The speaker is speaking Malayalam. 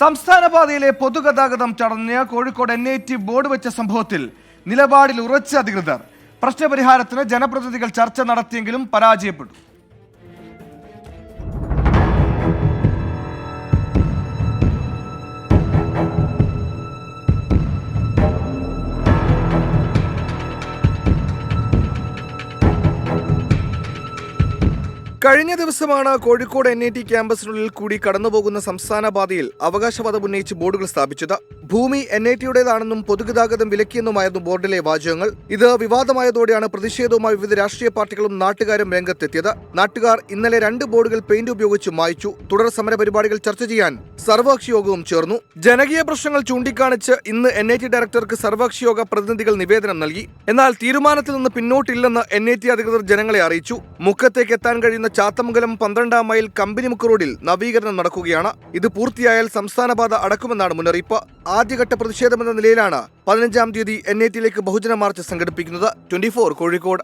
സംസ്ഥാനപാതയിലെ പൊതുഗതാഗതം തടഞ്ഞ് കോഴിക്കോട് NIT ബോർഡ് വെച്ച സംഭവത്തിൽ നിലപാടിൽ ഉറച്ച അധികൃതർ. പ്രശ്നപരിഹാരത്തിന് ജനപ്രതിനിധികൾ ചർച്ച നടത്തിയെങ്കിലും പരാജയപ്പെട്ടു. കഴിഞ്ഞ ദിവസമാണ് കോഴിക്കോട് NIT ക്യാമ്പസിനുള്ളിൽ കൂടി കടന്നുപോകുന്ന സംസ്ഥാന പാതയിൽ അവകാശവാദം ഉന്നയിച്ച് ബോർഡുകൾ സ്ഥാപിച്ചത്. ഭൂമി NITയുടേതാണെന്നും പൊതുഗതാഗതം വിലക്കിയെന്നുമായിരുന്നു ബോർഡിലെ വാചകങ്ങൾ. ഇത് വിവാദമായതോടെയാണ് പ്രതിഷേധവുമായി വിവിധ രാഷ്ട്രീയ പാർട്ടികളും നാട്ടുകാരും രംഗത്തെത്തിയത്. നാട്ടുകാർ ഇന്നലെ 2 ബോർഡുകൾ പെയിന്റ് ഉപയോഗിച്ച് മായ്ച്ചു. തുടർ സമര പരിപാടികൾ ചർച്ച ചെയ്യാൻ സർവകക്ഷി യോഗവും ചേർന്നു. ജനകീയ പ്രശ്നങ്ങൾ ചൂണ്ടിക്കാണിച്ച് ഇന്ന് NIT ഡയറക്ടർക്ക് സർവകക്ഷി യോഗ പ്രതിനിധികൾ നിവേദനം നൽകി. എന്നാൽ തീരുമാനത്തിൽ നിന്ന് പിന്നോട്ടില്ലെന്ന് NIT അധികൃതർ ജനങ്ങളെ അറിയിച്ചു. മുക്കത്തേക്ക് എത്താൻ കഴിയുന്ന ചാത്തമംഗലം 12-ാം മൈൽ കമ്പനിമുക്ക് റോഡിൽ നവീകരണം നടക്കുകയാണ്. ഇത് പൂർത്തിയായാൽ സംസ്ഥാനപാത അടക്കുമെന്നാണ് മുന്നറിയിപ്പ്. ആദ്യഘട്ട പ്രതിഷേധമെന്ന നിലയിലാണ് 15-ാം തീയതി NITയിലേക്ക് ബഹുജന മാർച്ച് സംഘടിപ്പിക്കുന്നത്. 24 കോഴിക്കോട്.